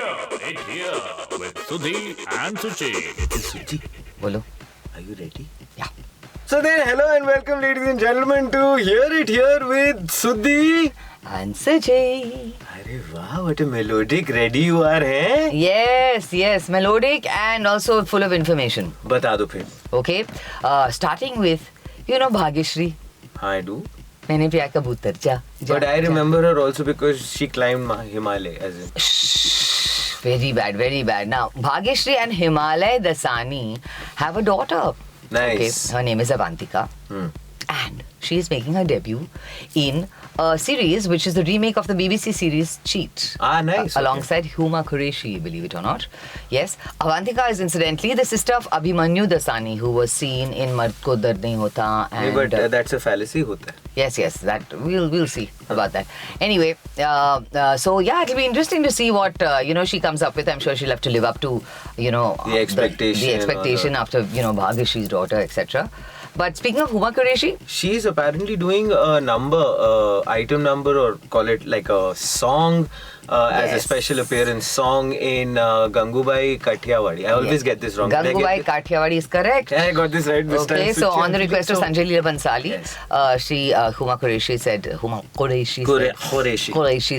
Here with Sudhi and Suchi. Suchi, Bolo. are you ready? Yeah. So then, hello and welcome, ladies and gentlemen, to Hear It Here with Sudhi And Suchi. अरे वाह, what a melodic ready you are, हैं? Yes, melodic and also full of information. बता दो फिर. Okay, starting with, Bhagyashri. हाँ, I do. मैंने प्यार का भूतर जा. But I remember her also because she climbed Himalaya, as in. Shh, very bad. Now, Bhagyashri and Himalaya Dasani have a daughter. Nice. Okay, her name is Avantika. And she is making her debut in a series which is the remake of the BBC series Cheat. Nice. Alongside Huma Qureshi, believe it or not. Yes, Avantika is incidentally the sister of Abhimanyu Dasani, who was seen in Mard Ko Dard Nahi Hota. And, but that's a fallacy, hota hai. Yes, that we'll see about that. Anyway, so yeah, it'll be interesting to see what she comes up with. I'm sure she'll have to live up to the expectation. The expectation after Bhagyashri's daughter, etc. But speaking of Huma Qureshi, she's apparently doing a item number, or call it like a song, as a special appearance song in Gangubai Kathiawadi. I always get this wrong. Gangubai Kathiawadi is correct. Yeah, I got this right this time. Okay, so on the request of Sanjay Leela Bansali, Yes. Huma Qureshi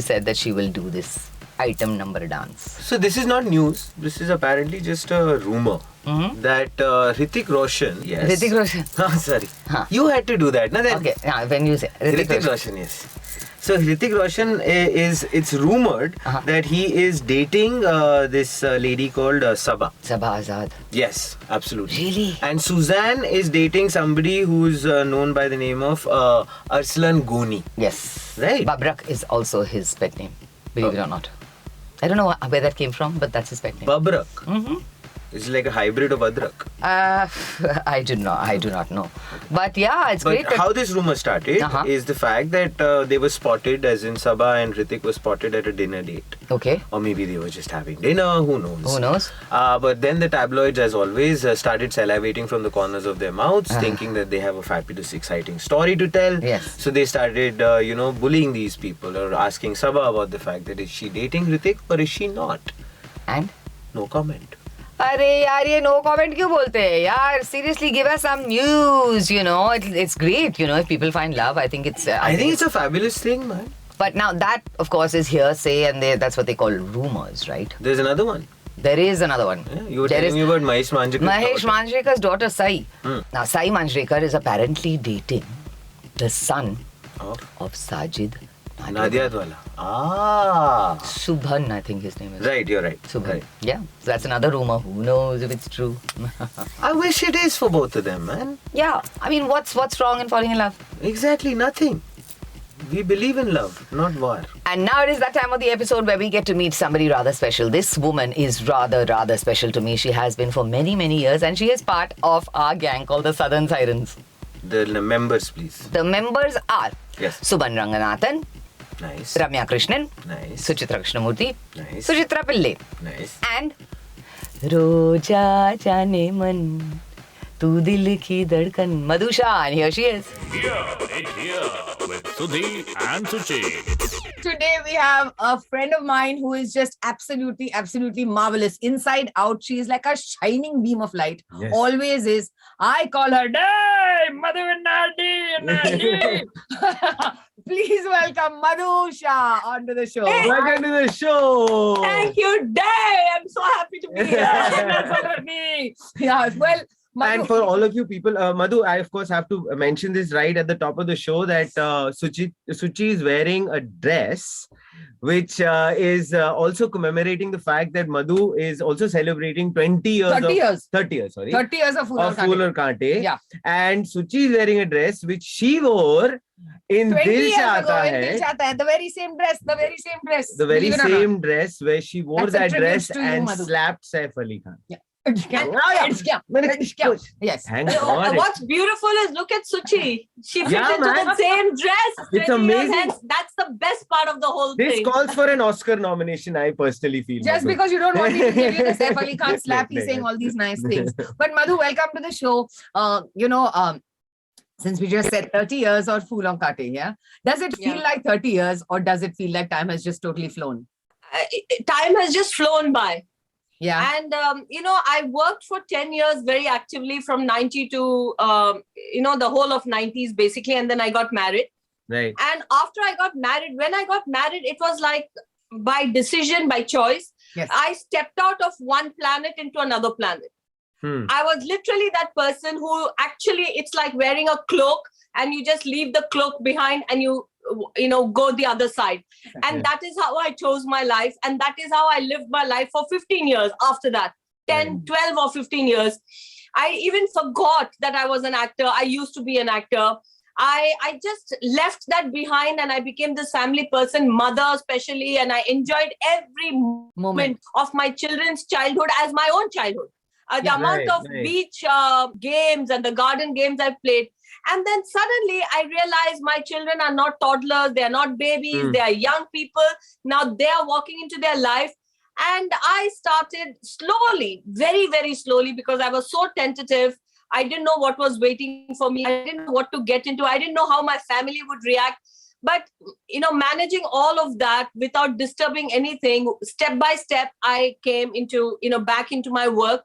said that she will do this item number dance. So this is not news. This is apparently just a rumor that Hrithik Roshan. Yes. Hrithik Roshan. Sorry. You had to do that. Okay, when you say Hrithik Roshan, yes. So Hrithik Roshan it's rumored that he is dating this lady called Sabha. Sabha Azad. Yes, absolutely. Really? And Suzanne is dating somebody who's known by the name of Arslan Goni. Yes. Right. Babrak is also his pet name, believe it or not. I don't know where that came from, but that's his pet name. Babrak. It's like a hybrid of Adrak. I do not know. But yeah, it's great. But how this rumor started is the fact that they were spotted, as in Sabha and Hrithik were spotted at a dinner date. Okay. Or maybe they were just having dinner, who knows? But then the tabloids, as always, started salivating from the corners of their mouths, thinking that they have a fabulous, exciting story to tell. Yes. So they started, bullying these people or asking Sabha about the fact that is she dating Hrithik or is she not? And? No comment. अरे यार ये no comment क्यों बोलते हैं यार? Seriously, give us some news. It's great. If people find love, I think it's. I think it's a fabulous thing, man. But now that, of course, is hearsay, and that's what they call rumors, right? There's another one. There is another one. Yeah, you were telling me about Mahesh Manjrekar's daughter Sai. Now Sai Manjrekar is apparently dating the son of Sajid Nadiadwala. Subhan, I think his name is. Right, you're right. Subhan. Right. Yeah, so that's another rumor. Who knows if it's true? I wish it is for both of them, man. Yeah, I mean, what's wrong in falling in love? Exactly, nothing. We believe in love, not war. And now it is that time of the episode where we get to meet somebody rather special. This woman is rather special to me. She has been for many years, and she is part of our gang called the Southern Sirens. The members, please. The members are Subhan Ranganathan, Nice. Ramya Krishnan, Nice. Suchitra Krishnamurthy, Nice. Suchitra Pillai, Nice. and Roja Jane Man, Tu Dil Ki Dhadkan, Madhoo Shah. And here she is. Here with Sudhi and Suchi. Today we have a friend of mine who is just absolutely marvelous. Inside out, she is like a shining beam of light. Yes. Always is. I call her Day Madhu and Nadi. Please welcome Madhoo Shah onto the show. Hey, welcome to the show. Thank you, Day. I'm so happy to be here. That's what me. Yeah, well. Madhu. And for all of you people, Madhu, I of course have to mention this right at the top of the show that Suchi is wearing a dress which is also commemorating the fact that Madhu is also celebrating 30 years of Fool or Kante. Yeah. And Suchi is wearing a dress which she wore in 20 Dil years Chahta ago, Hai. in Dil Chahta Hai. The very same dress. The very same dress where she wore That's a that tribute dress to you, and Madhu. slapped Saif Ali Khan. Yeah. Yes. Thank God. What's beautiful is look at Suchi. She fits Yeah, into man. the same dress. It's 20 years amazing. hence. That's the best part of the whole This thing. calls for an Oscar nomination, I personally feel. Just Madhu. because you don't want me to give you the Saif Ali Khan slap, he's saying all these nice things. But Madhu, welcome to the show. Since we just said 30 years or Fool on Kate, yeah? Does it feel like 30 years or does it feel like time has just totally flown? time has just flown by. Yeah. And, I worked for 10 years very actively from 90 to, the whole of 90s basically. And then I got married. Right. And after I got married, when I got married, it was like by decision, by choice. Yes. I stepped out of one planet into another planet. I was literally that person who actually, it's like wearing a cloak and you just leave the cloak behind and you go the other side. And that is how I chose my life. And that is how I lived my life for 15 years after that, 10, 12 or 15 years. I even forgot that I was an actor. I used to be an actor. I just left that behind and I became this family person, mother especially, and I enjoyed every moment of my children's childhood as my own childhood. The amount of beach games and the garden games I've played. And then suddenly I realized my children are not toddlers, they are not babies, they are young people. Now they are walking into their life. And I started slowly, very, very slowly, because I was so tentative. I didn't know what was waiting for me. I didn't know what to get into. I didn't know how my family would react. But, managing all of that without disturbing anything, step by step, I came into, back into my work.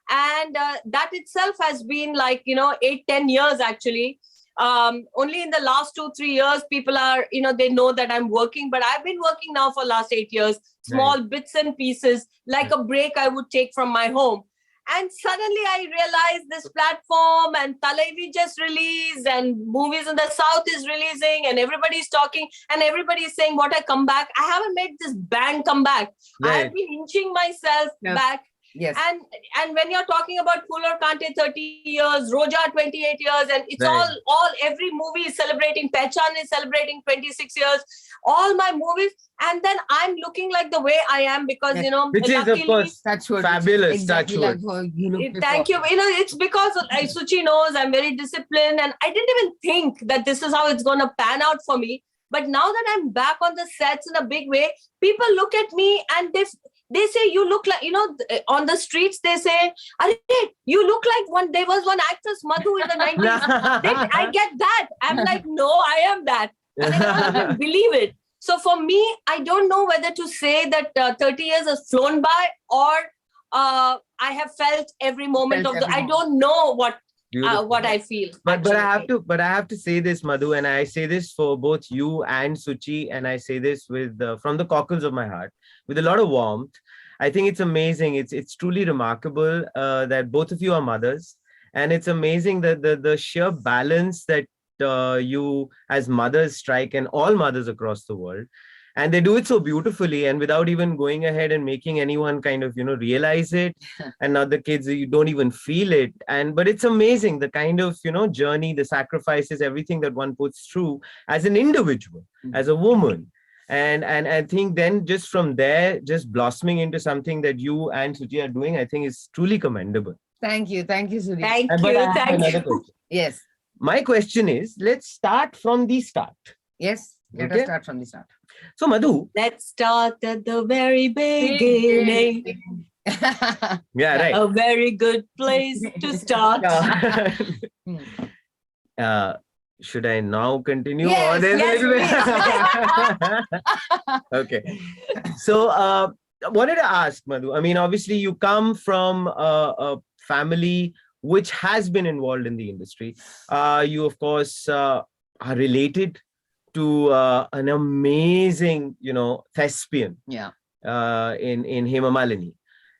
And that itself has been like, 8-10 years actually. Only in the last 2-3 years, people are, they know that I'm working, but I've been working now for last 8 years, small bits and pieces, like a break I would take from my home. And suddenly I realized this platform and Talevi just released and Movies in the South is releasing and everybody's talking and everybody's saying, what I come back. I haven't made this bang come back. I've been inching myself back. Yes. And when you're talking about Phool Aur Kaante 30 years, Roja 28 years, and it's all every movie is celebrating, Pehchan is celebrating 26 years, all my movies, and then I'm looking like the way I am because, which is of course fabulous. Exactly like thank you. It's because Suchi knows I'm very disciplined and I didn't even think that this is how it's going to pan out for me. But now that I'm back on the sets in a big way, people look at me and they say, you look like, on the streets, they say, you look like there was one actress, Madhoo, in the 90s. I get that. I'm like, no, I am that. And I can't even believe it. So for me, I don't know whether to say that 30 years has flown by or I have felt every moment of I don't know what I feel. But I have to say this, Madhoo, and I say this for both you and Suchi, and I say this with from the cockles of my heart, with a lot of warmth. I think it's amazing. It's truly remarkable that both of you are mothers, and it's amazing that the sheer balance that you as mothers strike, and all mothers across the world. And they do it so beautifully and without even going ahead and making anyone kind of, realize it. And now the kids, you don't even feel it. But it's amazing the kind of, journey, the sacrifices, everything that one puts through as an individual, as a woman. And I think then just from there, just blossoming into something that you and Suchi are doing, I think is truly commendable. Thank you, Sudhi. Thank you. Yes. My question is, let's start from the start. Yes, let us start from the start. So, Madhoo. Let's start at the very beginning. Yeah, right. A very good place to start. Should I now continue? Yes, Okay. So, I wanted to ask, Madhoo, I mean, obviously you come from a family which has been involved in the industry. You, of course, are related to an amazing, thespian in Hema Malini.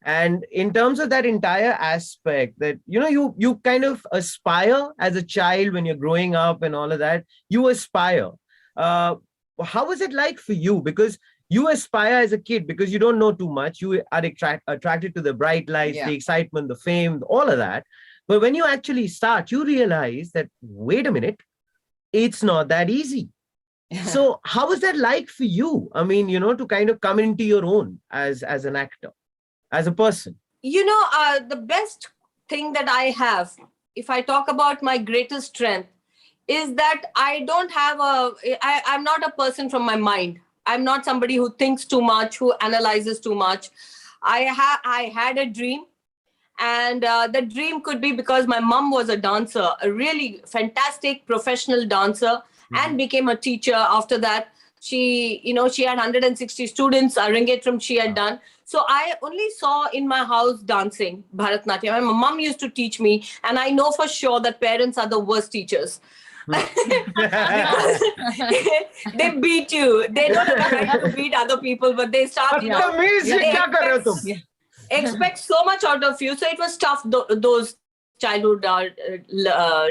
And in terms of that entire aspect that, you kind of aspire as a child when you're growing up and all of that, you aspire. How was it like for you? Because you aspire as a kid because you don't know too much. You are attracted to the bright lights, the excitement, the fame, all of that. But when you actually start, you realize that, wait a minute, it's not that easy. So how was that like for you? I mean, to kind of come into your own as an actor, as a person. The best thing that I have, if I talk about my greatest strength, is that I don't have I'm not a person from my mind. I'm not somebody who thinks too much, who analyzes too much. I had a dream. And the dream could be because my mom was a dancer, a really fantastic professional dancer, and became a teacher after that. She had 160 students, Arangetram she had done. So I only saw in my house dancing, Bharatnatyam. And my mom used to teach me. And I know for sure that parents are the worst teachers. Because they beat you. They don't have the right to beat other people, but they start, they expect so much out of you. So it was tough, those childhood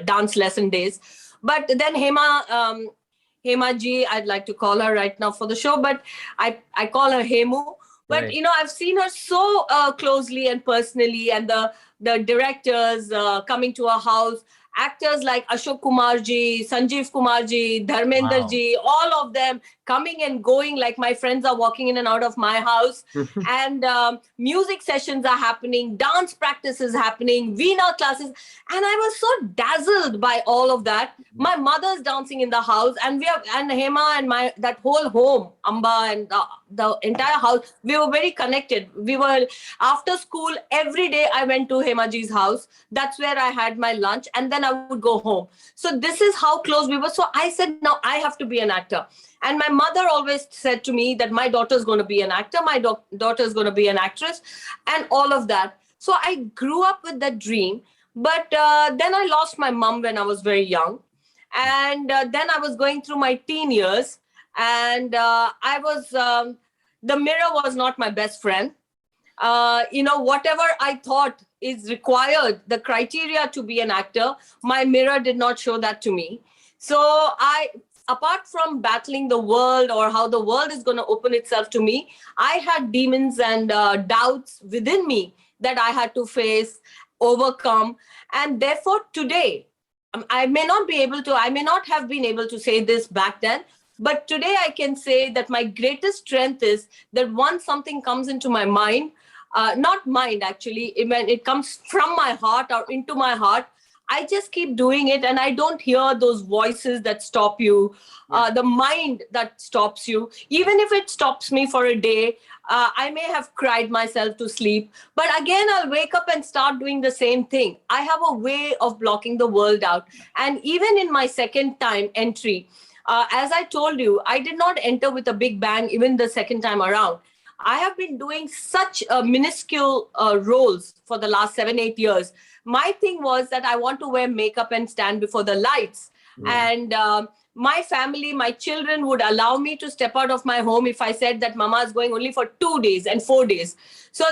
dance lesson days. But then Hema ji, I'd like to call her right now for the show, but I call her Hemu. But Right. I've seen her so closely and personally, and the directors coming to our house, actors like Ashok Kumar ji, Sanjeev Kumar ji, Dharmender ji, all of them coming and going, like my friends are walking in and out of my house. And music sessions are happening, dance practices happening, Veena classes. And I was so dazzled by all of that. My mother's dancing in the house, and Hema and that whole home, Amba and the entire house, we were very connected. We were, after school, every day I went to Hema ji's house. That's where I had my lunch, and then I would go home. So this is how close we were. So I said, now I have to be an actor. And my mother always said to me that my daughter's going to be an actor, my daughter's going to be an actress, and all of that. So I grew up with that dream. But then I lost my mom when I was very young. And then I was going through my teen years. And the mirror was not my best friend. Whatever I thought is required, the criteria to be an actor, my mirror did not show that to me. So apart from battling the world or how the world is going to open itself to me, I had demons and doubts within me that I had to face, overcome. And therefore today, I may not have been able to say this back then, but today I can say that my greatest strength is that once something comes into my mind, not mind actually, when it comes from my heart or into my heart, I just keep doing it, and I don't hear those voices that stop you, the mind that stops you. Even if it stops me for a day, I may have cried myself to sleep, but again, I'll wake up and start doing the same thing. I have a way of blocking the world out. And even in my second time entry, as I told you, I did not enter with a big bang, even the second time around. I have been doing such minuscule roles for the last 7-8 years. My thing was that I want to wear makeup and stand before the lights. And my family, my children would allow me to step out of my home if I said that Mama is going only for 2 days and 4 days. So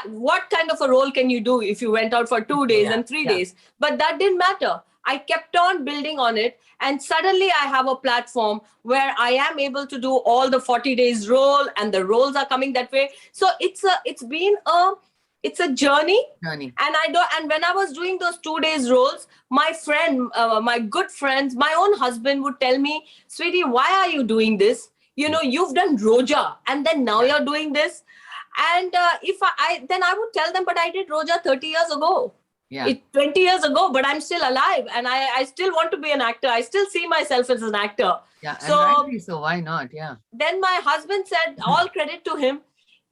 what kind of a role can you do if you went out for 2 days and 3 days? But that didn't matter. I kept on building on it. And suddenly I have a platform where I am able to do all the 40 days role, and the roles are coming that way. So it's been a journey. And when I was doing those 2 days roles, my friend, my good friends, my own husband would tell me, sweetie, why are you doing this? You've done Roja, and then now you're doing this. And then I would tell them, but I did Roja 30 years ago. 20 years ago, but I'm still alive, and I still want to be an actor. I still see myself as an actor. So why not? Then my husband said, all credit to him,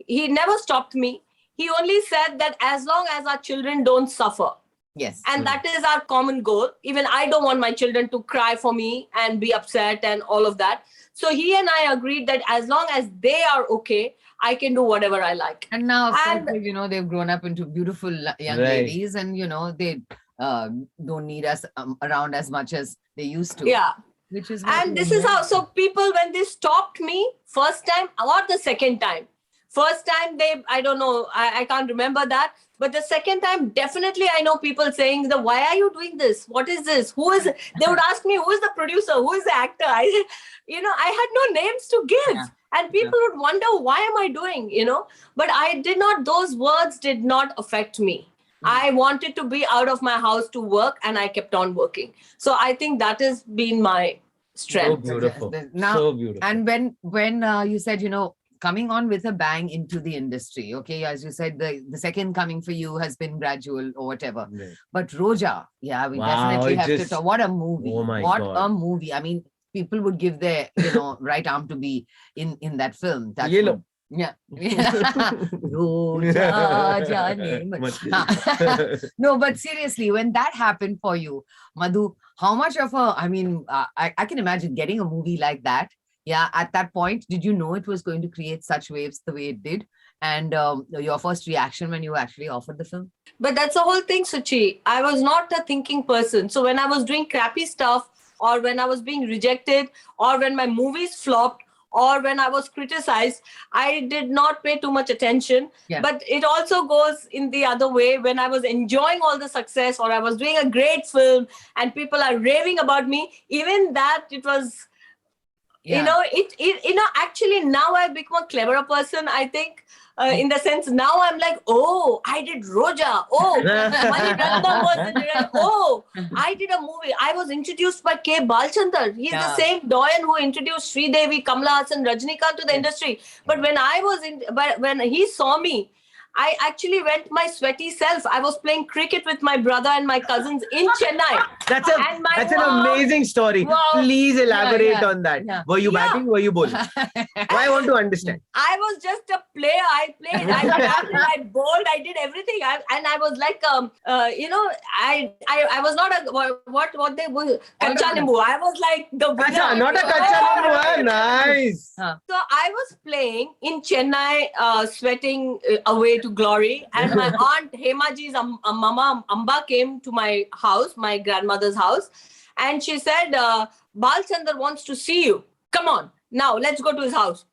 he never stopped me. He only said that as long as our children don't suffer. Yes. And that is our common goal. Even I don't want my children to cry for me and be upset and all of that. So he and I agreed that as long as they are okay, I can do whatever I like. And now, of course, they've grown up into beautiful young ladies, and, they don't need us around as much as they used to. Yeah. Which is this is how, so people, when they stopped me first time or the second time, first time I don't know, I can't remember that. But the second time, definitely I know people saying, why are you doing this? What is this? Who is it? They would ask me, who is the producer? Who is the actor? I had no names to give. Yeah. And people would wonder, why am I doing, But those words did not affect me. I wanted to be out of my house to work, and I kept on working. So I think that has been my strength. So beautiful. Now, so beautiful. And when you said, coming on with a bang into the industry, okay, as you said, the second coming for you has been gradual or whatever. Right. But Roja, we definitely have to talk. What a movie. Oh my God. A movie. I mean, people would give their, right arm to be in that film. That Yellow. Yeah. No, but seriously, when that happened for you, Madhu, how much of I can imagine getting a movie like that Yeah, at that point, did you know it was going to create such waves the way it did? And your first reaction when you were actually offered the film? But that's the whole thing, Suchi. I was not a thinking person. So when I was doing crappy stuff, or when I was being rejected, or when my movies flopped, or when I was criticized, I did not pay too much attention. Yeah. But it also goes in the other way. When I was enjoying all the success, or I was doing a great film and people are raving about me, even that it was, Yeah. actually now I've become a cleverer person, I think. In the sense, now I'm like, oh, I did Roja. Oh, Mani Ratnam was the director. Oh, I did a movie. I was introduced by K. Balchandar. He's the same doyen who introduced Sridevi, Kamala Hassan, Rajnikant to the industry. But when he saw me, I actually went my sweaty self. I was playing cricket with my brother and my cousins in Chennai. That's an amazing story. Please elaborate on that. Yeah. Were you batting? Were you bowling? I want to understand. I was just a player. I played. I batted. I bowled. I did everything. I was like, I was not a what they were kacha nimbu. I was like the winner. Kacha, not a kacha nimbu. Nice. So I was playing in Chennai, sweating away to glory. And my aunt Hemaji's mama Amba came to my house, my grandmother's house, and she said, Balchandar wants to see you. Come on, now let's go to his house.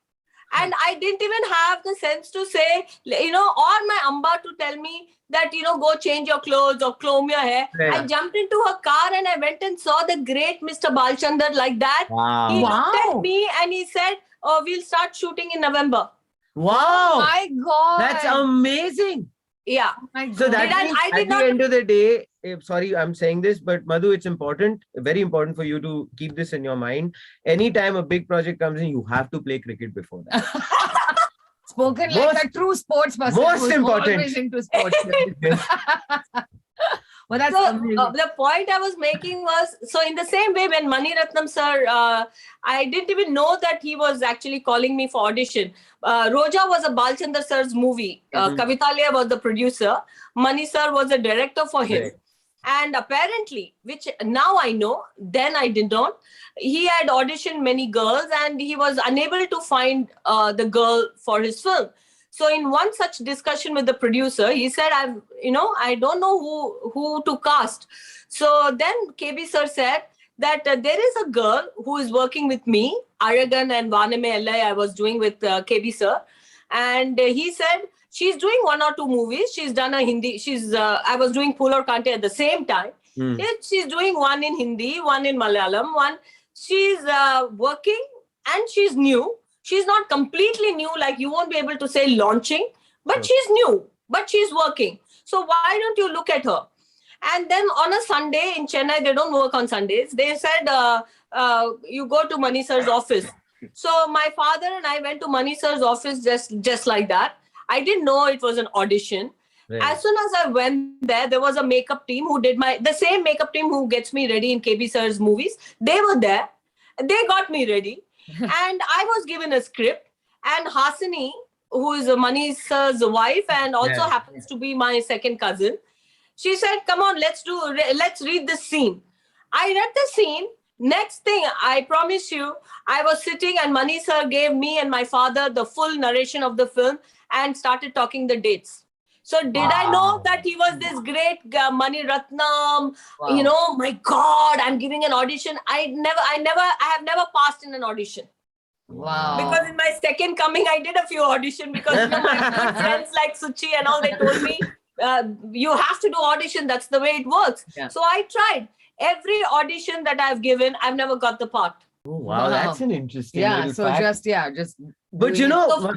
And I didn't even have the sense to say, or my Amba to tell me that, go change your clothes or comb your hair. Yeah. I jumped into her car and I went and saw the great Mr. Balchandar like that. Wow. He looked at me and he said, oh, we'll start shooting in November. Wow. My God. That's amazing. Yeah. So that means at the end of the day, sorry, I'm saying this, but Madhu, it's important, very important for you to keep this in your mind. Anytime a big project comes in, you have to play cricket before that. Spoken like a true sports person. Most who's important. Always into sports. Well, that's amazing. The point I was making was, so in the same way when Mani Ratnam sir, I didn't even know that he was actually calling me for audition. Roja was a Balchandar sir's movie. Kavitalia was the producer. Mani sir was the director for him. Right. And apparently, which now I know, then I did not, he had auditioned many girls and he was unable to find the girl for his film. So in one such discussion with the producer, he said, I don't know who to cast. So then KB sir said that there is a girl who is working with me, Aragan and Vaname LI I was doing with KB sir. And he said, she's doing 1 or 2 movies. She's done a Hindi. I was doing Phool Aur Kante at the same time. She's doing one in Hindi, one in Malayalam, she's working and she's new. She's not completely new, like you won't be able to say launching, but she's new, but she's working. So why don't you look at her? And then on a Sunday in Chennai, they don't work on Sundays. They said, you go to Mani sir's office. So my father and I went to Mani sir's office just like that. I didn't know it was an audition. Right. As soon as I went there was a makeup team who did the same makeup team who gets me ready in KB sir's movies. They were there. They got me ready. And I was given a script. And Hasini, who is Mani sir's wife and also happens to be my second cousin, she said, come on, let's read this scene. I read the scene. Next thing, I promise you, I was sitting and Mani sir gave me and my father the full narration of the film and started talking the dates. So did I know that he was this great Mani Ratnam? Wow. My God, I'm giving an audition. I have never passed in an audition. Wow. Because in my second coming, I did a few auditions because my good friends like Suchi and all, they told me, you have to do audition. That's the way it works. Yeah. So I tried. Every audition that I've given, I've never got the part. Oh, wow. That's an interesting fact. But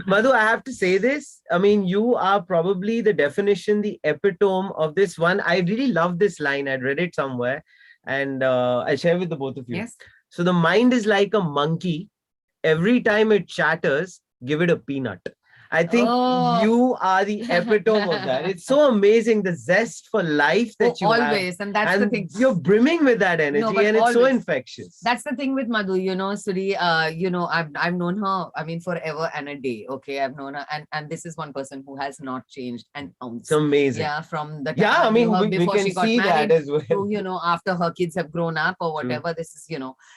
Madhu, I have to say this. I mean, you are probably the definition, the epitome of this one. I really love this line. I'd read it somewhere and I'll share with the both of you. Yes. So the mind is like a monkey. Every time it chatters, give it a peanut. I think you are the epitome of that. It's so amazing, the zest for life that you have. Always. And that's the thing. You're brimming with that energy, and it's so infectious. That's the thing with Madhoo, Sudhi, I've known her, I mean, forever and a day. Okay. I've known her. And this is one person who has not changed an ounce. It's amazing. Yeah. From the time we can she got see married, that as well. to, after her kids have grown up or whatever, this is,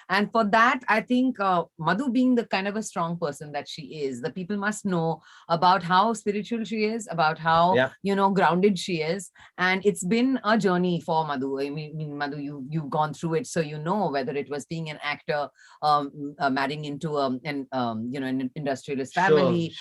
and for that, I think Madhoo being the kind of a strong person that she is, the people must know about how spiritual she is, about how, grounded she is. And it's been a journey for Madhoo. I mean, Madhoo, you've gone through it. So, whether it was being an actor, marrying into an industrialist family,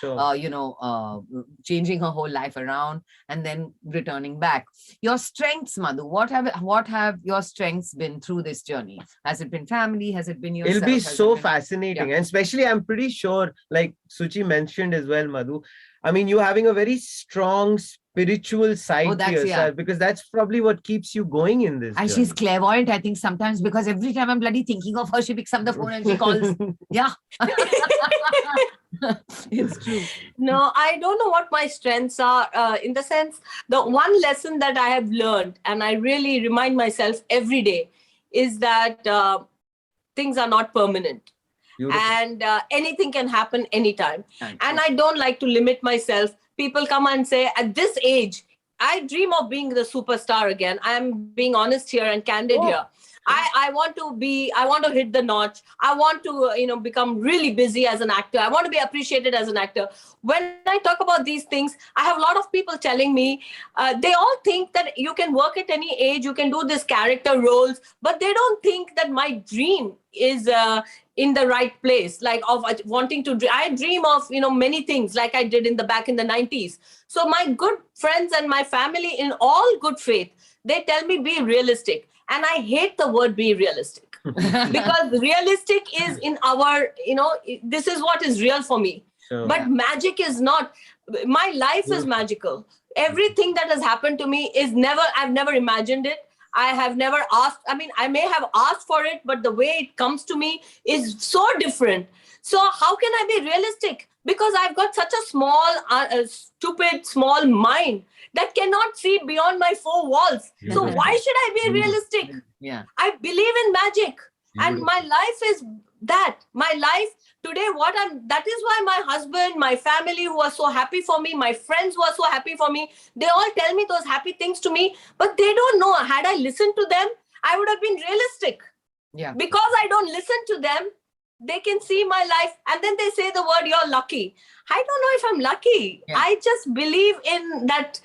changing her whole life around and then returning back. Your strengths, Madhoo, what have your strengths been through this journey? Has it been family? Has it been yourself? It'll be so fascinating. And especially, I'm pretty sure, like Suchi mentioned as well, Madhoo, I mean, you having a very strong spiritual side to yourself, because that's probably what keeps you going in this. And she's clairvoyant, I think, sometimes, because every time I'm bloody thinking of her, she picks up the phone and she calls. Yeah. It's true. No, I don't know what my strengths are. In the sense, the one lesson that I have learned, and I really remind myself every day, is that things are not permanent. Beautiful. And anything can happen anytime. And I don't like to limit myself. People come and say, at this age, I dream of being the superstar again. I'm being honest here and candid here. I want to hit the notch. I want to, become really busy as an actor. I want to be appreciated as an actor. When I talk about these things, I have a lot of people telling me, they all think that you can work at any age, you can do this character roles, but they don't think that my dream is in the right place, like of wanting to, I dream of, many things like I did back in the 90s. So my good friends and my family in all good faith, they tell me be realistic. And I hate the word be realistic because realistic is in our, this is what is real for me. Sure. But magic is not. My life is magical. Everything that has happened to me I've never imagined it. I have never asked. I mean, I may have asked for it, but the way it comes to me is so different. So how can I be realistic? Because I've got such a small, stupid, small mind that cannot see beyond my four walls. So why should I be realistic? Yeah. I believe in magic. And my life is that. My life today, that is why my husband, my family who are so happy for me, my friends who are so happy for me, they all tell me those happy things to me, but they don't know. Had I listened to them, I would have been realistic. Yeah. Because I don't listen to them, they can see my life and then they say the word, you're lucky. I don't know if I'm lucky. Yeah. I just believe in that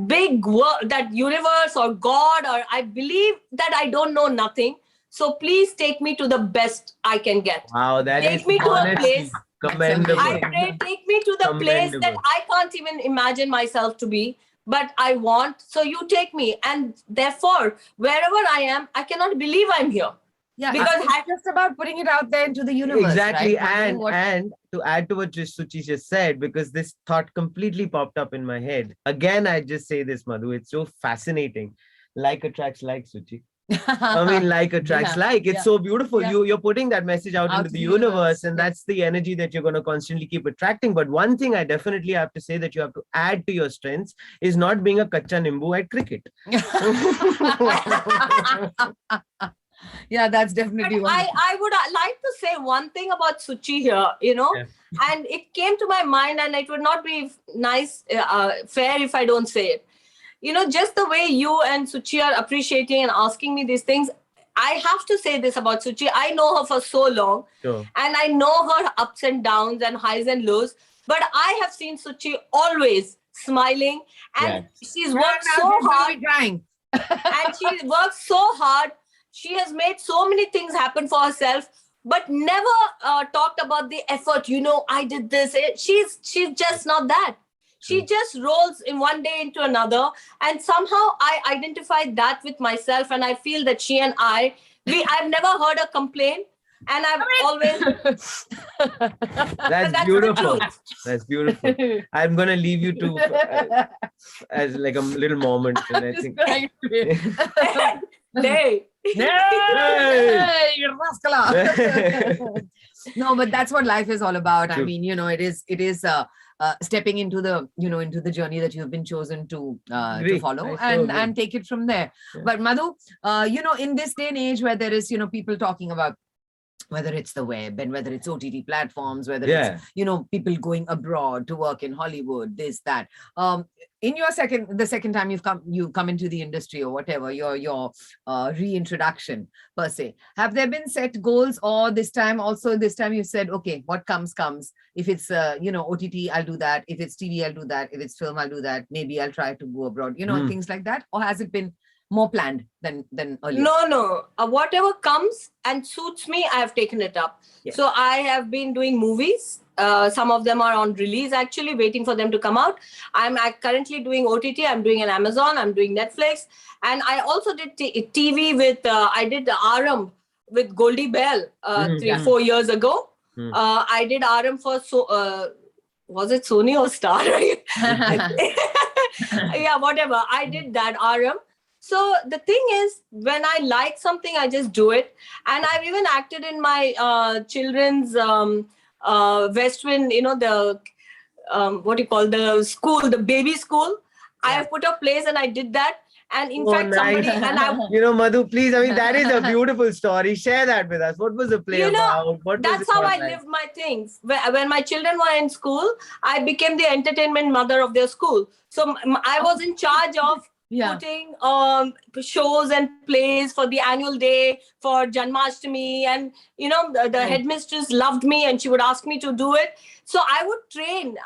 big word, that universe or God, or I believe that I don't know nothing. So please take me to the best I can get. Wow, take me to a place. Commendable. I pray, take me to the place that I can't even imagine myself to be, but I want. So you take me, and therefore, wherever I am, I cannot believe I'm here. Yeah, because it's just about putting it out there into the universe. Exactly, right? And to add to what Suchi just said, because this thought completely popped up in my head. Again, I just say this, Madhoo, it's so fascinating. Like attracts like, Suchi. I mean, like attracts like. It's so beautiful. Yeah. You're putting that message out into the universe, and that's the energy that you're going to constantly keep attracting. But one thing I definitely have to say that you have to add to your strengths is not being a kacha nimbu at cricket. Yeah, that's definitely one. I would like to say one thing about Suchi here, and it came to my mind, and it would not be nice, fair if I don't say it. Just the way you and Suchi are appreciating and asking me these things, I have to say this about Suchi. I know her for so long, and I know her ups and downs and highs and lows, but I have seen Suchi always smiling, and she's worked so hard. And she works so hard. She has made so many things happen for herself, but never talked about the effort. I did this. She's just not that. She just rolls in one day into another. And somehow I identified that with myself. And I feel that she and I've never heard her complain. And I've always... That's beautiful. That's beautiful. I'm going to leave you to as like a little moment. And I think... Hey, you rascal. No, but that's what life is all about. True. I mean, it is stepping into the, into the journey that you've been chosen to follow, and take it from there. Yeah. But Madhoo, in this day and age where there is, people talking about whether it's the web and whether it's OTT platforms, whether it's, people going abroad to work in Hollywood, this, that. In your the second time you come into the industry or whatever, your reintroduction per se, have there been set goals, or this time you said, okay, what comes. If it's, OTT, I'll do that. If it's TV, I'll do that. If it's film, I'll do that. Maybe I'll try to go abroad, things like that. Or has it been more planned than earlier? No. Whatever comes and suits me, I have taken it up. Yes. So I have been doing movies. Some of them are on release, actually, waiting for them to come out. I'm currently doing OTT. I'm doing an Amazon. I'm doing Netflix. And I also did TV with, I did the Aram with Goldie Bell 3-4 years ago. I did Aram for, was it Sony or Star? Yeah, whatever. I did that Aram. So the thing is, when I like something, I just do it. And I've even acted in my children's Westwind, the the school, the baby school. Yeah. I have put up plays and I did that. And in fact, nice. somebody and I, Madhoo, please. I mean, that is a beautiful story. Share that with us. What was the play about? That's how I lived my things. When my children were in school, I became the entertainment mother of their school. So I was in charge of putting shows and plays for the annual day, for Janmashtami, and the headmistress loved me and she would ask me to do it. So I would train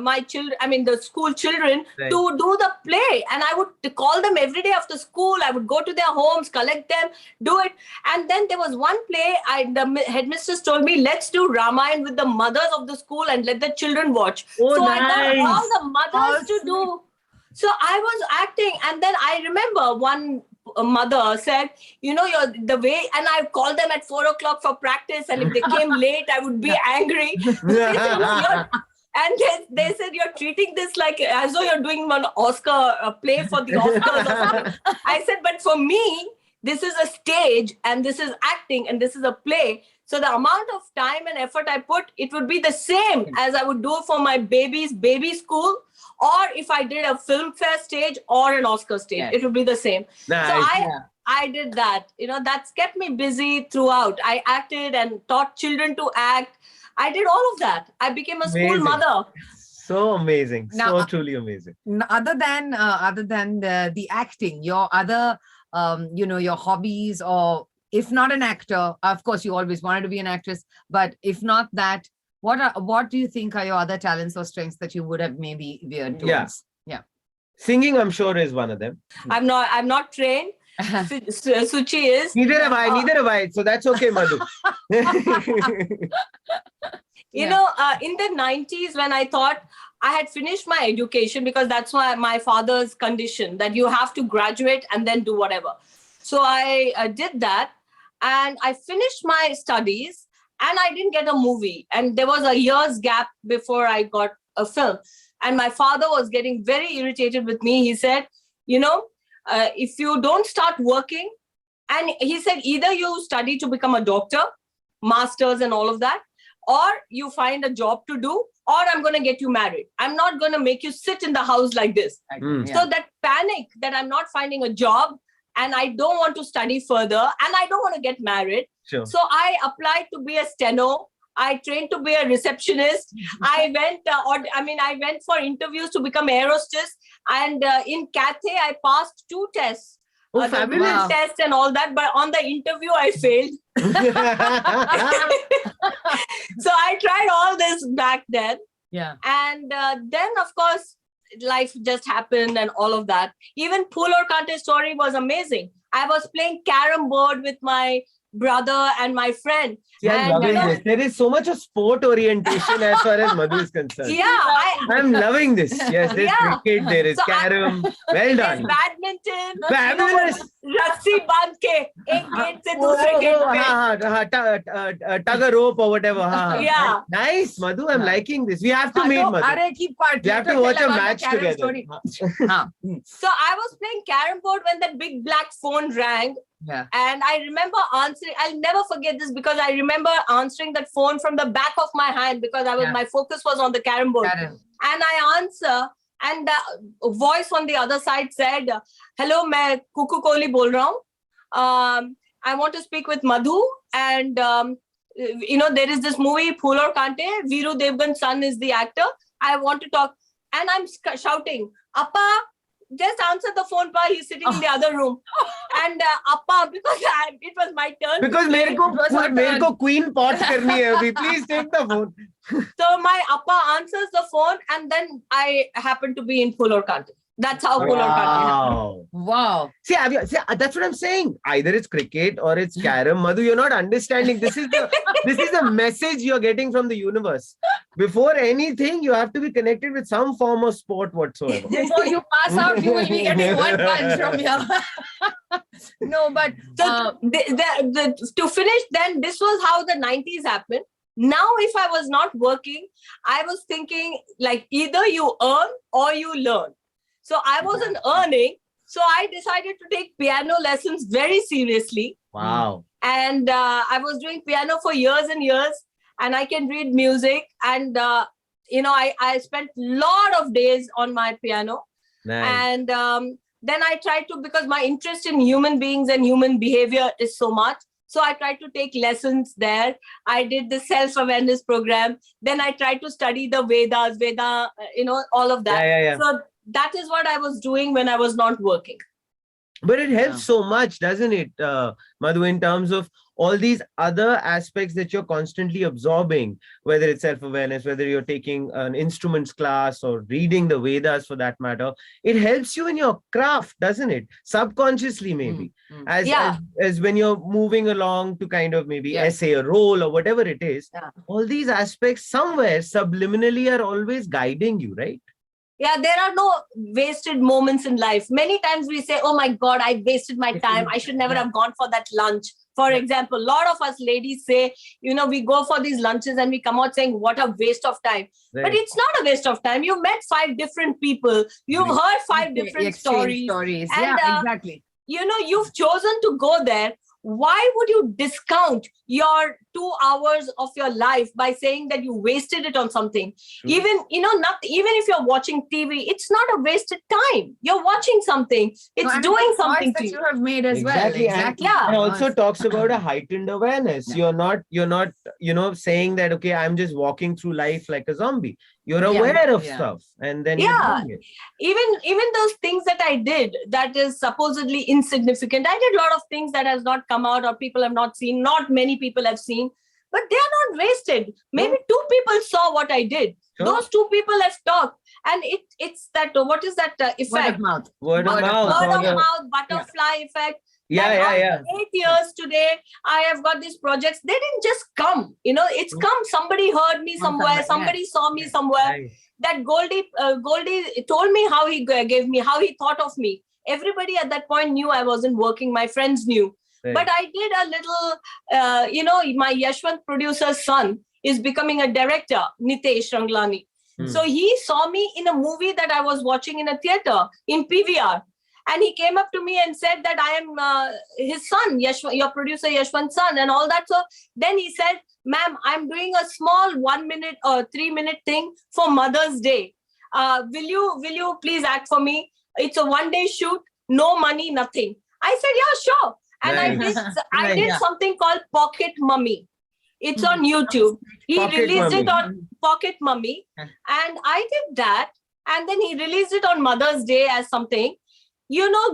my children, the school children, to do the play, and I would call them every day after school. I would go to their homes, collect them, do it. And then there was one play, the headmistress told me, let's do Ramayana with the mothers of the school and let the children watch. I got all the mothers to do. So I was acting, and then I remember one mother said, you're the way, and I called them at 4:00 for practice, and if they came late, I would be angry. They said, you're treating this like as though you're doing an Oscar play for the Oscars. I said, but for me, this is a stage, and this is acting, and this is a play. So the amount of time and effort I put, it would be the same as I would do for my baby's baby school, or if I did a film fair stage or an Oscar stage, it would be the same. Nice. So I did that. That's kept me busy throughout. I acted and taught children to act. I did all of that. I became a school mother. So amazing. Now, so truly amazing. Other than the acting, your other, your hobbies, or if not an actor, of course, you always wanted to be an actress, but if not that, what do you think are your other talents or strengths that you would have maybe veered towards? Yeah. Singing, I'm sure, is one of them. I'm not trained. Suchi is. Neither have I. So that's okay, Madhoo. In the 90s, when I thought I had finished my education, because that's why my father's condition that you have to graduate and then do whatever. So I did that, and I finished my studies. And I didn't get a movie. And there was a year's gap before I got a film. And my father was getting very irritated with me. He said, if you don't start working, and he said, either you study to become a doctor, masters and all of that, or you find a job to do, or I'm going to get you married. I'm not going to make you sit in the house like this. So that panic that I'm not finding a job, and I don't want to study further, and I don't want to get married. Sure. So I applied to be a steno. I trained to be a receptionist. I went for interviews to become air hostess. And in Cathay, I passed 2 tests. The test and all that. But on the interview, I failed. So I tried all this back then. Yeah. And then, of course, life just happened and all of that. Even Phool Aur Kaante story was amazing. I was playing carom board with my brother and my friend. Yeah, I'm loving this. There is so much of sport orientation as far as Madhoo is concerned. Yeah. I'm loving this. Yes, there's cricket, there is carom. Well done. There's badminton. Fabulous. रस्सी बांध के एक gate से दूसरे gate पे. Tug a rope or whatever. Yeah. Nice, Madhu. I'm liking this. We have to meet, Madhu. Arey, keep quiet. We have to watch a match together. So I was playing carom board when that big black phone rang. Yeah. And I remember answering. I'll never forget this because I remember answering that phone from the back of my hand because my focus was on the carom board. And I answer, and the voice on the other side said, "Hello, मैं कुकू कोहली बोल रहा हूँ. I want to speak with Madhu, and there is this movie Phool Aur Kante. Veeru Devgan's son is the actor. I want to talk." And I'm shouting, "Appa, just answer the phone, pa. He's sitting in the other room." And Appa, because it was my turn. Because मेरे को queen pot करनी है अभी. Please take the phone. So my Appa answers the phone, and then I happen to be in Phool Aur Kante. That's how Phool Aur Kante happened. Wow. See, that's what I'm saying. Either it's cricket or it's carom. Madhu, you're not understanding. This is the message you're getting from the universe. Before anything, you have to be connected with some form of sport whatsoever. Before you pass out, you will be getting one punch from here. No, but to finish, then this was how the 90s happened. Now, if I was not working, I was thinking like either you earn or you learn. So I wasn't earning. So I decided to take piano lessons very seriously. Wow. And I was doing piano for years and years. And I can read music. And, I spent a lot of days on my piano. Nice. And then I tried to, because my interest in human beings and human behavior is so much. So I tried to take lessons there. I did the self-awareness program. Then I tried to study the Vedas, all of that. Yeah. So that is what I was doing when I was not working. But it helps so much, doesn't it, Madhu, in terms of all these other aspects that you're constantly absorbing, whether it's self-awareness, whether you're taking an instruments class or reading the Vedas for that matter. It helps you in your craft, doesn't it? Subconsciously, maybe. As when you're moving along to kind of maybe essay a role or whatever it is, all these aspects somewhere subliminally are always guiding you, right? Yeah, there are no wasted moments in life. Many times we say, "Oh my God, I wasted my time. I should never have gone for that lunch." For example, a lot of us ladies say, we go for these lunches and we come out saying, "What a waste of time." Right. But it's not a waste of time. You met 5 different people. You've heard 5 different stories. And, exactly. You've chosen to go there. Why would you discount your 2 hours of your life by saying that you wasted it on something? True. Even if you're watching TV, it's not a wasted time. You're watching something. It's doing something to you. You have made as well. Exactly. And also talks about a heightened awareness. You're not, saying that, okay, I'm just walking through life like a zombie. You're aware of stuff, and then you're doing it. Even those things that I did that is supposedly insignificant. I did a lot of things that has not come out or people have not seen. Not many people have seen, but they are not wasted. Maybe 2 people saw what I did. Sure. Those 2 people have talked, and it's that. What is that effect? Word of mouth. Word of mouth. Butterfly effect. Yeah. 8 years today, I have got these projects. They didn't just come. It's come. Somebody heard me somewhere. Somebody saw me somewhere. Right. That Goldie told me how he gave me, how he thought of me. Everybody at that point knew I wasn't working. My friends knew. Right. But I did a little, my Yashwant producer's son is becoming a director, Nitesh Ranglani. So he saw me in a movie that I was watching in a theater in PVR. And he came up to me and said that I am his son, your producer Yashwant's son and all that. So then he said, "Ma'am, I'm doing a small 1 minute or 3 minute thing for Mother's Day. Will you please act for me? It's a 1-day shoot, no money, nothing." I said, "Yeah, sure." And I did something called Pocket Mummy. It's on YouTube. He released it on Pocket Mummy. And I did that. And then he released it on Mother's Day as something.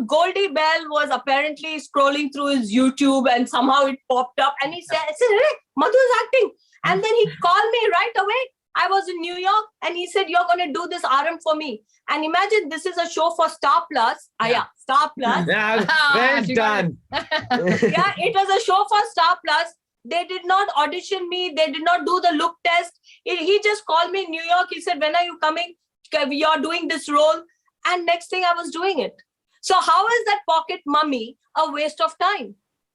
Goldie Bell was apparently scrolling through his YouTube and somehow it popped up and he said, "Hey, Madhu's acting." And then he called me right away. I was in New York and he said, "You're going to do this RM for me." And imagine this is a show for Star Plus. Star Plus. Well done. It was a show for Star Plus. They did not audition me. They did not do the look test. He just called me in New York. He said, "When are you coming? You're doing this role." And next thing I was doing it. So how is that pocket mummy a waste of time?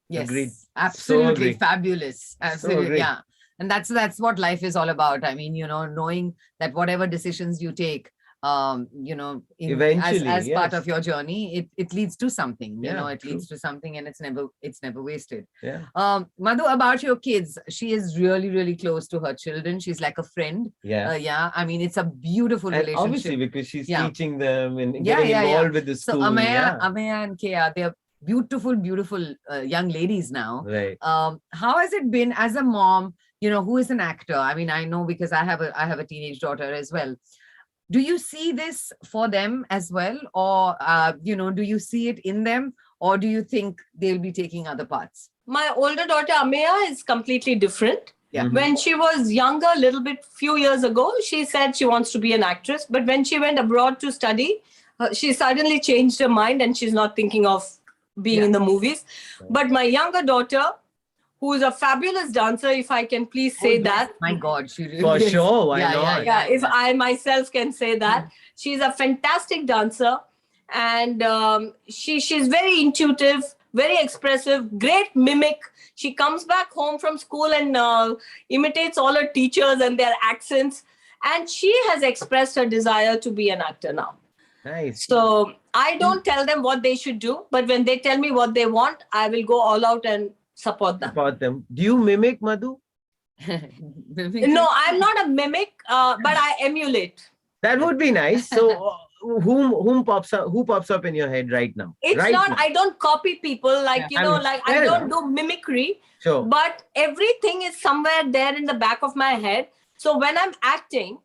Yes, Agreed. absolutely agree. fabulous. Absolutely, agree. yeah. And that's what life is all about. I mean, knowing that whatever decisions you take, Eventually, as part yes. of your journey, it leads to something. Yeah, It leads to something, and it's never wasted. Yeah. Madhu, about your kids, she is really, really close to her children. She's like a friend. Yeah. Yeah. I mean, it's a beautiful And obviously, relationship. because she's Yeah. teaching them and Yeah, getting yeah, yeah. involved with the So school. Amaya and Kea, they're beautiful, beautiful young ladies now. Right. How has it been as a mom, who is an actor? I mean, I know because I have a teenage daughter as well. Do you see this for them as well? Or, do you see it in them? Or do you think they'll be taking other paths? My older daughter, Amaya, is completely different. Yeah. When she was younger, a little bit, few years ago, she said she wants to be an actress. But when she went abroad to study, she suddenly changed her mind and she's not thinking of being in the movies. But my younger daughter, who is a fabulous dancer, if I can please say that. My God, she really For is. sure, why not? Yeah, if I myself can say that. She's a fantastic dancer. And she's very intuitive, very expressive, great mimic. She comes back home from school and imitates all her teachers and their accents. And she has expressed her desire to be an actor now. Nice. So I don't tell them what they should do, but when they tell me what they want, I will go all out and support them. Support them. Do you mimic Madhu? No, I'm not a mimic, but I emulate. That would be nice. So, who pops up in your head right now? It's right not. now. I don't copy people like I mean, I fair don't enough. do mimicry. Sure. But everything is somewhere there in the back of my head. So when I'm acting,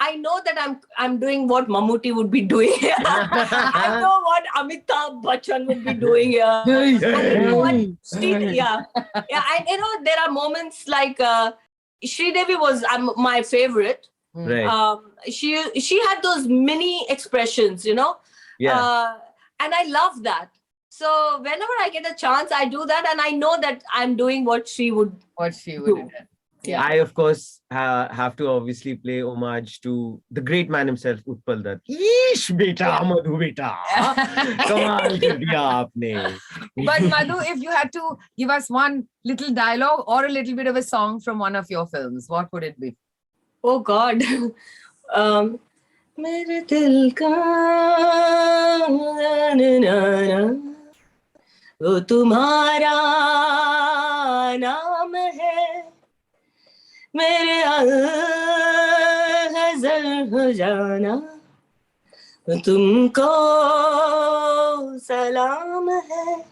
I know that I'm doing what Mammootty would be doing here. I know what Amitabh Bachchan would be doing here. I know what yeah. And there are moments like Sridevi was my favorite. Right. She had those mini expressions, Yeah. and I love that. So whenever I get a chance, I do that, and I know that I'm doing what she would. do. Yeah. I, of course, have to obviously pay homage to the great man himself, Utpal Dutt. Yeesh, beta, Madhu beta. Kamal kar diya aapne. But Madhu, if you had to give us one little dialogue or a little bit of a song from one of your films, what would it be? Oh God. मेरे दिल का वो तुम्हारा नाम है मेरे गजल हो जाना तुमको सलाम है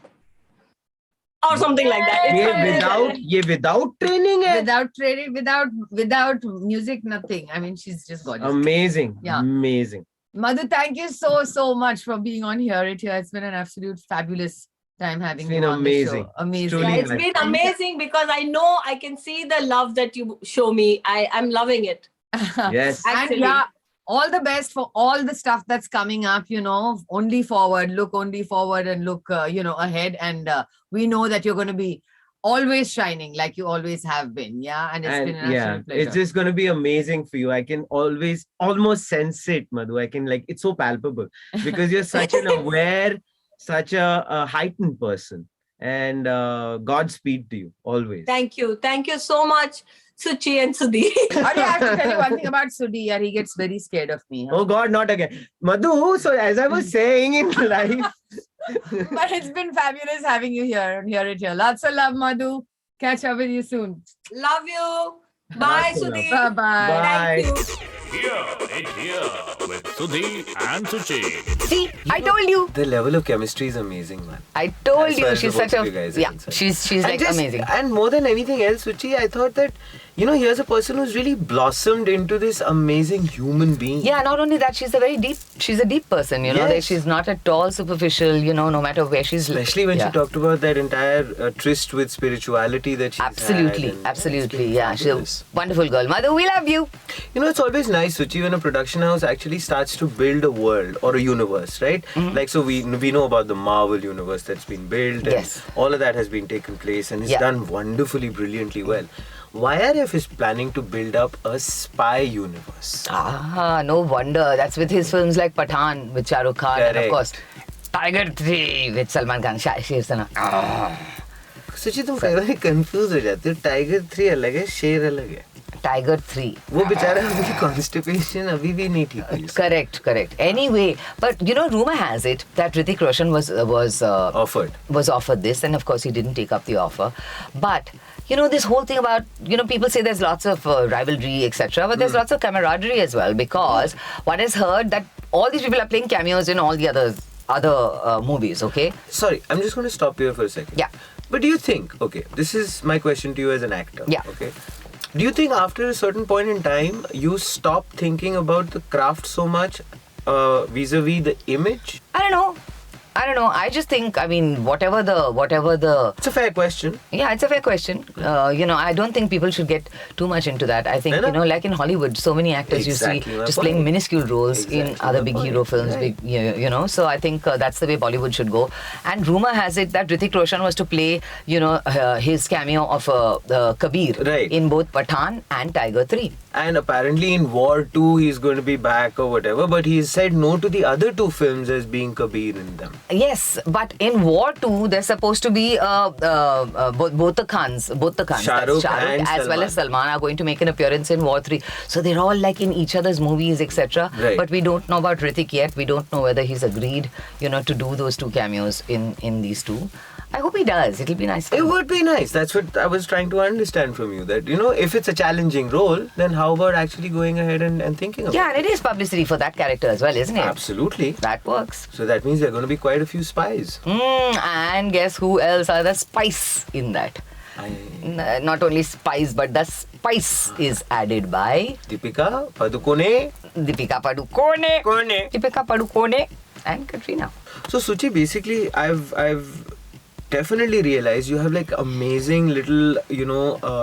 or something like that. ये without training hai. Without training, without music, nothing. I mean, she's just gorgeous. Amazing. Yeah. Amazing. Madhu, thank you so much for being on Here It Here. It's been an absolute fabulous time having It's you been on amazing. the show. Amazing. Truly It's been amazing because I know I can see the love that you show me. I'm loving it. Yes. And Actually. yeah, all the best for all the stuff that's coming up, only forward, look only forward and look, ahead. And we know that you're going to be always shining like you always have been. Yeah. And it's been an absolute pleasure. It's just going to be amazing for you. I can almost sense it, Madhu. It's so palpable because you're such an aware, such a heightened person. And Godspeed to you always. Thank you. Thank you so much, Suchi and Sudhi. I have to tell you one thing about Sudhi, and he gets very scared of me. Oh God, not again. Madhu, so as I was saying in life. But it's been fabulous having you here and Here It Here. Lots of love, Madhu. Catch up with you soon. Love you. Bye, Lots of love. Sudhi. Bye-bye. Bye. Thank you. Here with Sudhi and Suchi. See, I told you. The level of chemistry is amazing, man. I told As far you as she's the such both a of you guys are yeah. concerned. She's like amazing. And more than anything else, Suchi, I thought that here's a person who's really blossomed into this amazing human being. Yeah, not only that, she's a deep person, Yes. that she's not at all superficial, no matter where she's. Especially when yeah. she talked about that entire tryst with spirituality that she's Absolutely, had and absolutely, yeah. She's fabulous. a wonderful girl. Madhu, we love you. It's always nice, Suchi, when a production house actually starts to build a world or a universe, right? Like, so we know about the Marvel universe that's been built. And Yes. all of that has been taken place and it's Yeah. done wonderfully, brilliantly well. YRF is planning to build up a spy universe. Ah, no wonder. That's with his films like Pathan with Shah Rukh Khan and of Correct. course Tiger 3 with Salman Khan. Sher. Suchi, तुम कई बार confuse हो जाते हो. Tiger 3 अलग है, शेर अलग है. Tiger 3. वो बेचारा अभी constipation अभी भी नहीं ठीक हुई. Correct. Anyway, but rumor has it that Hrithik Roshan was offered this, and of course he didn't take up the offer. But this whole thing about people say there's lots of rivalry, etc. But there's lots of camaraderie as well, because one has heard that all these people are playing cameos in all the other movies. Okay. Sorry, I'm just going to stop here for a second. Yeah. But do you think? Okay, this is my question to you as an actor. Yeah. Okay. Do you think after a certain point in time you stop thinking about the craft so much vis-a-vis the image? I don't know. I just think, whatever the. It's a fair question. Yeah, it's a fair question. I don't think people should get too much into that. I think, like in Hollywood, so many actors Exactly you see just playing minuscule roles in other big hero films. Right. Big, so I think that's the way Bollywood should go. And rumor has it that Hrithik Roshan was to play, his cameo of Kabir in both Pathaan and Tiger 3. And apparently in War 2 he's going to be back or whatever, but he said no to the other two films as being Kabir in them. Yes, but in War 2, there's supposed to be both the Khans, Shah Rukh and as well as Salman are going to make an appearance in War 3. So they're all like in each other's movies, etc. Right. But we don't know about Hrithik yet. We don't know whether he's agreed, to do those two cameos in these two. I hope he does. It'll be nice. It would be nice. That's what I was trying to understand from you. That, if it's a challenging role, then how about actually going ahead and thinking about it? Yeah, and it is publicity for that character as well, isn't it? Absolutely. That works. So that means there are going to be quite a few spies. And guess who else are the spice in that? Not only spice, but the spice is added by Deepika Padukone, and Katrina. So Suchi, basically, I've definitely realized you have like amazing little,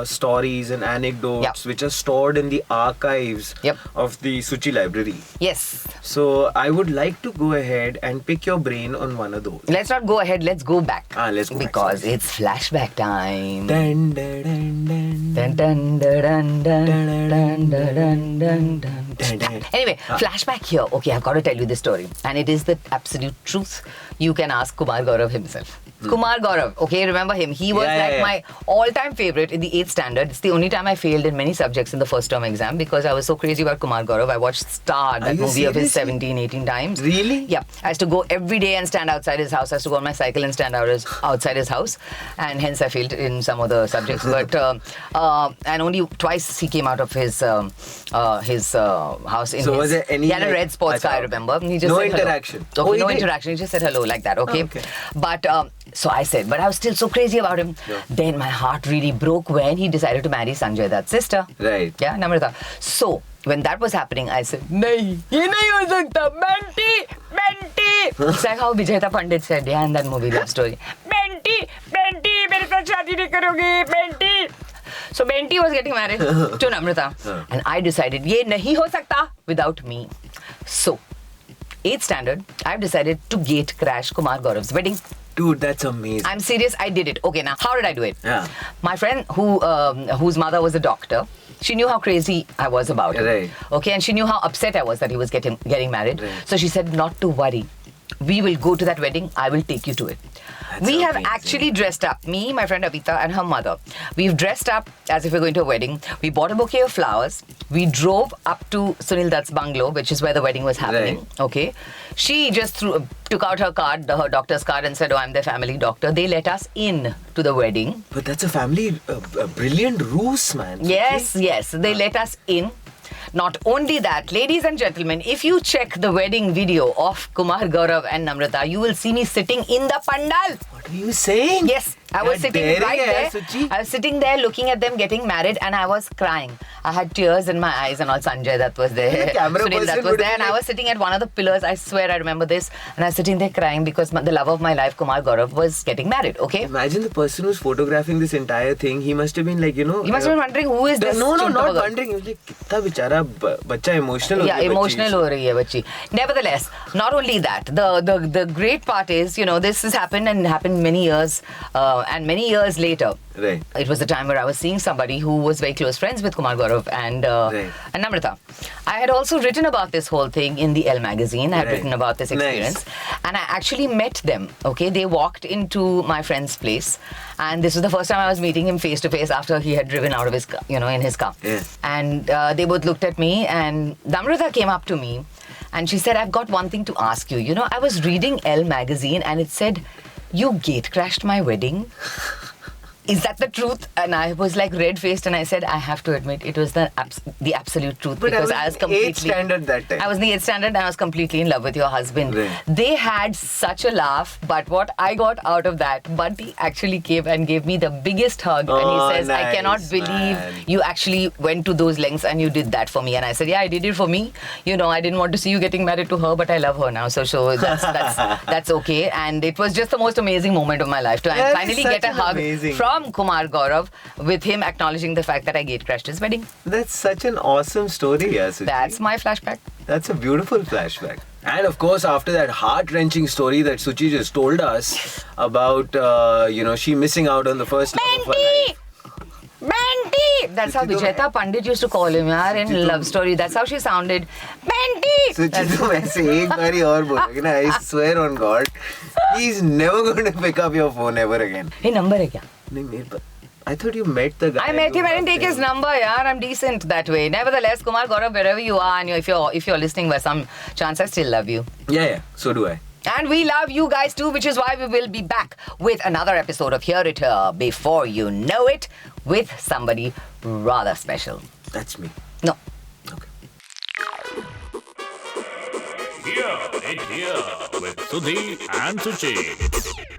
stories and anecdotes which are stored in the archives of the Suchi library. Yes. So I would like to go ahead and pick your brain on one of those. Let's not go ahead. Let's go back. Let's go because back. It's flashback time. Dun, dun, dun, dun. Dun, dun, dun, dun, dun, dun, dun, dun. Anyway, flashback here. Okay, I've got to tell you this story, and it is the absolute truth. You can ask Kumar Gaurav himself. Kumar Gaurav, okay, remember him. He was my all-time favorite in the 8th standard. It's the only time I failed in many subjects in the first term exam because I was so crazy about Kumar Gaurav. I watched Star, that movie of his 17, 18 times. Really? Yeah. I used to go every day and stand outside his house. I used to go on my cycle and stand outside his house. And hence I failed in some of the subjects. But and only twice he came out of his house. So was there any... He had a red sports car, I remember. He just no said interaction? Hello. Okay, no interaction. He just said hello like that, okay? But... so I said, but I was still so crazy about him. Yeah. Then my heart really broke when he decided to marry Sanjay Dutt's sister. Right. Yeah, Namrata. So, when that was happening, I said, nahi, ye nahi ho sakta, Menti. It's like how Vijayta Pandit said, in that movie, Love Story. Menti, mere saath shaadi nahi karoge, Menti. So, Menti was getting married to Namrata. And I decided, ye nahi ho sakta without me. So, 8th standard, I've decided to gate crash Kumar Gaurav's wedding. Dude, that's amazing. I'm serious. I did it. Okay, now how did I do it? Yeah. My friend whose mother was a doctor, she knew how crazy I was about it. Right. Okay, and she knew how upset I was that he was getting married. Right. So she said, not to worry. We will go to that wedding. I will take you to it. That's we have amazing. actually dressed up, me, my friend Abita and her mother. We've dressed up as if we're going to a wedding. We bought a bouquet of flowers. We drove up to Sunil Dutt's bungalow, which is where the wedding was happening. Right. Okay. She just took out her card, her doctor's card, and said, I'm their family doctor. They let us in to the wedding. But that's a brilliant ruse, man. Yes. They let us in. Not only that, ladies and gentlemen, if you check the wedding video of Kumar Gaurav and Namrata, you will see me sitting in the pandal. What are you saying? Yes, I was sitting right there. Suchi. I was sitting there looking at them getting married and I was crying. I had tears in my eyes and all. Sanjay Dutt was there. Sunil Dutt was there and I was sitting at one of the pillars. I swear I remember this. And I was sitting there crying because the love of my life, Kumar Gaurav, was getting married. Okay? Imagine the person who's photographing this entire thing. He must have been like, He must have been wondering who is this. No, not wondering. He was like, कितना बेचारा बच्चा emotional. Yeah, emotional हो रही है बच्ची. Nevertheless, not only that, the great part is, this has happened and happened many years And many years later, Right. it was the time where I was seeing somebody who was very close friends with Kumar Gaurav and Namrata. I had also written about this whole thing in the Elle magazine. I had written about this experience. And I actually met them. Okay, they walked into my friend's place. And this was the first time I was meeting him face to face after he had driven out of his car, in his car. Yeah. And they both looked at me, and Namrata came up to me and she said, I've got one thing to ask you. I was reading Elle magazine and it said, you gate crashed my wedding. Is that the truth? And I was like red-faced and I said, I have to admit, it was the absolute truth. But because I was completely... 8th standard that time. I was in the 8th standard and I was completely in love with your husband. Right. They had such a laugh, but what I got out of that, Bunty actually came and gave me the biggest hug. And he says, I cannot believe you actually went to those lengths and you did that for me. And I said, yeah, I did it for me. I didn't want to see you getting married to her, but I love her now. So that's okay. And it was just the most amazing moment of my life to finally get a hug from Kumar Gaurav with him acknowledging the fact that I gate crashed his wedding. That's such an awesome story, Suchi. That's my flashback. That's a beautiful flashback. And of course, after that heart-wrenching story that Suchi just told us about, she missing out on the first love of her life. Benty! That's how Vijayta Pandit used to call him, in Love Story. That's how she sounded. Benty! Suchi, तुम ऐसे एक बारी और बोलोगे ना, I swear on God, he's never going to pick up your phone ever again. Hey, number है क्या? नहीं, I thought you met the guy. I met him. I didn't take his number, I'm decent that way. Nevertheless, Kumar Gaurav, wherever you are, and if you're listening by some chance, I still love you. Yeah, so do I. And we love you guys too, which is why we will be back with another episode of Hear It Here before you know it, with somebody rather special. That's me. No. Okay. Hear It Here with Sudhi and Suchi.